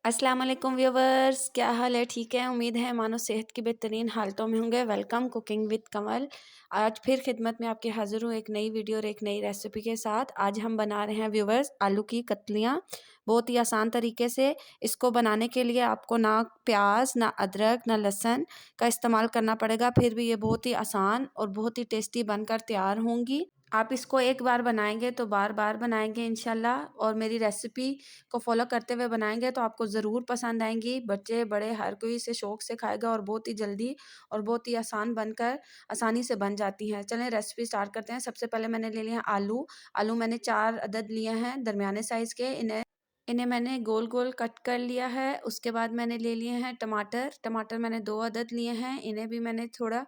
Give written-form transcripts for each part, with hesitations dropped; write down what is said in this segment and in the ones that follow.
अस्सलाम वालेकुम व्यूवर्स, क्या हाल है? ठीक है, उम्मीद है मानो सेहत की बेहतरीन हालतों में होंगे। वेलकम कुकिंग विद कमल। आज फिर खिदमत में आपके हाजिर हूँ एक नई वीडियो और एक नई रेसिपी के साथ। आज हम बना रहे हैं व्यूवर्स आलू की कतलियाँ, बहुत ही आसान तरीके से। इसको बनाने के लिए आपको ना प्याज, ना अदरक, ना लहसुन का इस्तेमाल करना पड़ेगा, फिर भी ये बहुत ही आसान और बहुत ही टेस्टी बनकर तैयार होंगी। आप इसको एक बार बनाएंगे तो बार बार बनाएंगे इंशाल्लाह, और मेरी रेसिपी को फॉलो करते हुए बनाएंगे तो आपको ज़रूर पसंद आएंगी। बच्चे बड़े हर कोई इसे शौक से खाएगा और बहुत ही जल्दी और बहुत ही आसान बनकर आसानी से बन जाती हैं। चलें रेसिपी स्टार्ट करते हैं। सबसे पहले मैंने ले लिया आलू। आलू मैंने 4 अदद लिए हैं दरमियाने साइज़ के। इन्हें इन्हें मैंने गोल गोल कट कर लिया है। उसके बाद मैंने ले लिए हैं टमाटर। टमाटर मैंने 2 अदद लिए हैं। इन्हें भी मैंने थोड़ा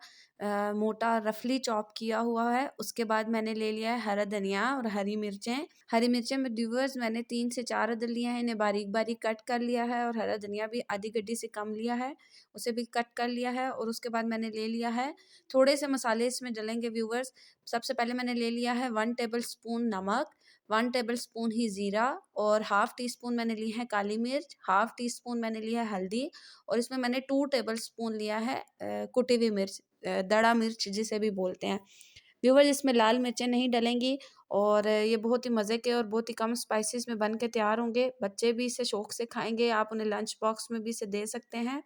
मोटा रफली चॉप किया हुआ है। उसके बाद मैंने ले लिया है हरा धनिया और हरी मिर्चें। हरी मिर्चें में व्यूअर्स मैंने 3 से 4 अदद लिए हैं। इन्हें बारीक बारीक कट कर लिया है, और हरा धनिया भी आधी गड्डी से कम लिया है, उसे भी कट कर लिया है। और उसके बाद मैंने ले लिया है थोड़े से मसाले इसमें डलेंगे व्यूअर्स। सबसे पहले मैंने ले लिया है 1 टेबल स्पून नमक, 1 टेबल स्पून ही ज़ीरा, और हाफ़ टी स्पून मैंने ली है काली मिर्च, हाफ़ टी स्पून मैंने लिया है हल्दी, और इसमें मैंने 2 टेबल स्पून लिया है कुटी हुई मिर्च, दड़ा मिर्च जिसे भी बोलते हैं। व्यूअर्स इसमें लाल मिर्चें नहीं डलेंगी, और ये बहुत ही मज़े के और बहुत ही कम स्पाइसेस में बन के तैयार होंगे। बच्चे भी इसे शौक़ से खाएँगे, आप उन्हें लंच बॉक्स में भी इसे दे सकते हैं।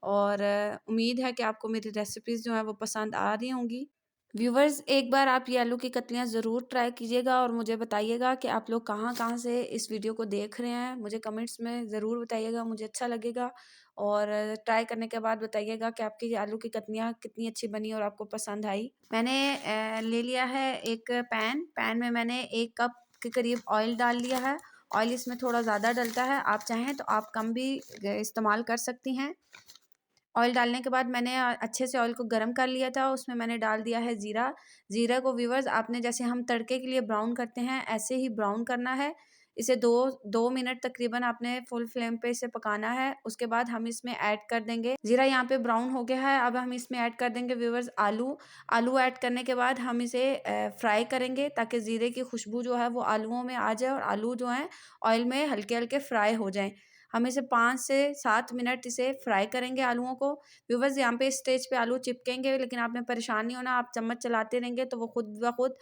और उम्मीद है कि आपको मेरी रेसिपीज़ जो हैं वो पसंद आ रही होंगी। व्यूवर्स एक बार आप ये आलू की कतलियाँ ज़रूर ट्राई कीजिएगा और मुझे बताइएगा कि आप लोग कहाँ-कहाँ से इस वीडियो को देख रहे हैं। मुझे कमेंट्स में ज़रूर बताइएगा, मुझे अच्छा लगेगा। और ट्राई करने के बाद बताइएगा कि आपकी ये आलू की कतलियाँ कितनी अच्छी बनी और आपको पसंद आई। मैंने ले लिया है एक पैन में मैंने 1 कप के करीब ऑयल डाल लिया है। ऑयल इसमें थोड़ा ज़्यादा डलता है, आप चाहें तो आप कम भी इस्तेमाल कर सकती हैं। ऑयल डालने के बाद मैंने अच्छे से ऑयल को गरम कर लिया था। उसमें मैंने डाल दिया है ज़ीरा। ज़ीरा को व्यूअर्स आपने जैसे हम तड़के के लिए ब्राउन करते हैं ऐसे ही ब्राउन करना है। इसे 2 मिनट तकरीबन आपने फुल फ्लेम पे इसे पकाना है। उसके बाद हम इसमें ऐड कर देंगे, ज़ीरा यहाँ पे ब्राउन हो गया है। अब हम इसमें ऐड कर देंगे व्यूअर्स आलू। आलू ऐड करने के बाद हम इसे फ्राई करेंगे ताकि ज़ीरे की खुशबू जो है वो आलूओं में आ जाए और आलू जो हैं ऑयल में हल्के-हल्के फ्राई हो जाएँ। हम इसे 5 से 7 मिनट इसे फ्राई करेंगे आलूओं को। व्यूअर्स यहाँ पे इस स्टेज पे आलू चिपकेंगे, लेकिन आपने परेशान नहीं होना, आप चम्मच चलाते रहेंगे तो वो खुद ब खुद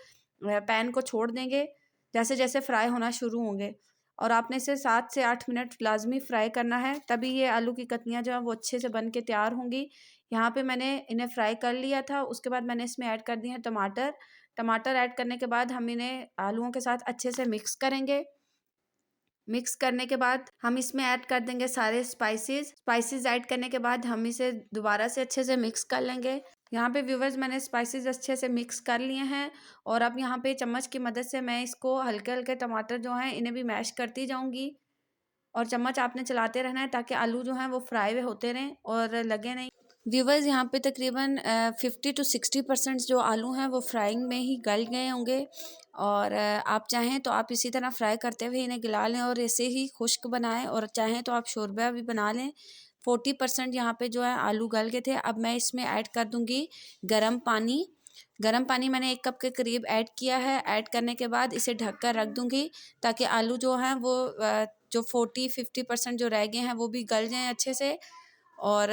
पैन को छोड़ देंगे जैसे-जैसे फ्राई होना शुरू होंगे। और आपने इसे 7 से 8 मिनट लाज़मी फ्राई करना है, तभी ये आलू की कतलियाँ जो हैं वो अच्छे से बन के तैयार होंगी। यहाँ पे मैंने इन्हें फ्राई कर लिया था। उसके बाद मैंने इसमें ऐड कर दिए हैं टमाटर। टमाटर ऐड करने के बाद हम इन्हें आलूओं के साथ अच्छे से मिक्स करेंगे। मिक्स करने के बाद हम इसमें ऐड कर देंगे सारे स्पाइसेस ऐड करने के बाद हम इसे दोबारा से अच्छे से मिक्स कर लेंगे। यहाँ पे व्यूवर्स मैंने स्पाइसेस अच्छे से मिक्स कर लिए हैं, और अब यहाँ पे चम्मच की मदद से मैं इसको हल्के-हल्के टमाटर जो हैं इन्हें भी मैश करती जाऊँगी, और चम्मच आपने चलाते रहना है ताकि आलू जो हैं वो फ्राई हुए होते रहें और लगे नहीं। व्यूवर्स यहाँ पे तकरीबन 50 to 60% जो आलू हैं वो फ्राइंग में ही गल गए होंगे, और आप चाहें तो आप इसी तरह फ्राई करते हुए इन्हें गला लें और ऐसे ही खुश्क बनाएं, और चाहें तो आप शोरबा भी बना लें। 40% यहाँ पे जो है आलू गल गए थे। अब मैं इसमें ऐड कर दूँगी गर्म पानी। गर्म पानी मैंने 1 कप के करीब ऐड किया है। ऐड करने के बाद इसे ढक कर रख दूँगी ताकि आलू जो हैं वो जो 40-50% जो रह गए हैं वो भी गल जाएँ अच्छे से। और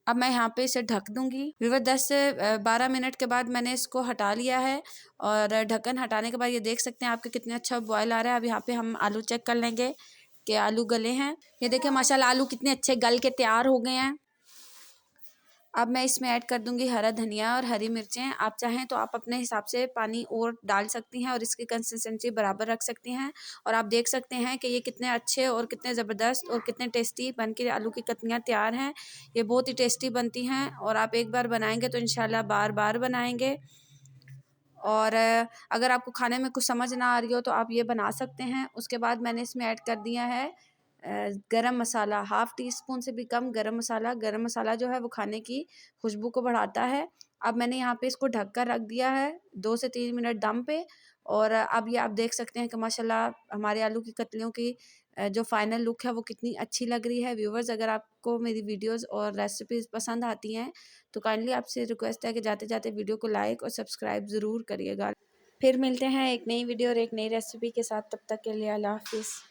अब मैं यहाँ पे इसे ढक दूँगी। व्यूअर्स 10 से 12 मिनट के बाद मैंने इसको हटा लिया है, और ढक्कन हटाने के बाद ये देख सकते हैं आपके कितने अच्छा बॉयल आ रहा है। अब यहाँ पे हम आलू चेक कर लेंगे कि आलू गले हैं। ये देखिए माशाल्लाह आलू कितने अच्छे गल के तैयार हो गए हैं। अब मैं इसमें ऐड कर दूंगी हरा धनिया और हरी मिर्चें। आप चाहें तो आप अपने हिसाब से पानी और डाल सकती हैं और इसकी कंसिस्टेंसी बराबर रख सकती हैं। और आप देख सकते हैं कि ये कितने अच्छे और कितने ज़बरदस्त और कितने टेस्टी बन के आलू की कतलियाँ तैयार हैं। ये बहुत ही टेस्टी बनती हैं, और आप एक बार बनाएंगे तो इंशाल्लाह बार बार बनाएंगे। और अगर आपको खाने में कुछ समझ ना आ रही हो तो आप ये बना सकते हैं। उसके बाद मैंने इसमें ऐड कर दिया है गरम मसाला, हाफ़ टी स्पून से भी कम गरम मसाला। गरम मसाला जो है वो खाने की खुशबू को बढ़ाता है। अब मैंने यहाँ पे इसको ढक कर रख दिया है 2 से 3 मिनट दम पे, और अब ये आप देख सकते हैं कि माशाल्लाह हमारे आलू की कतलियों की जो फाइनल लुक है वो कितनी अच्छी लग रही है। व्यूवर्स अगर आपको मेरी वीडियोज़ और रेसिपीज़ पसंद आती हैं तो काइंडली आपसे रिक्वेस्ट है कि जाते-जाते वीडियो को लाइक और सब्सक्राइब ज़रूर करिएगा। फिर मिलते हैं एक नई वीडियो और एक नई रेसिपी के साथ, तब तक के लिए अल्लाह हाफ़िज़।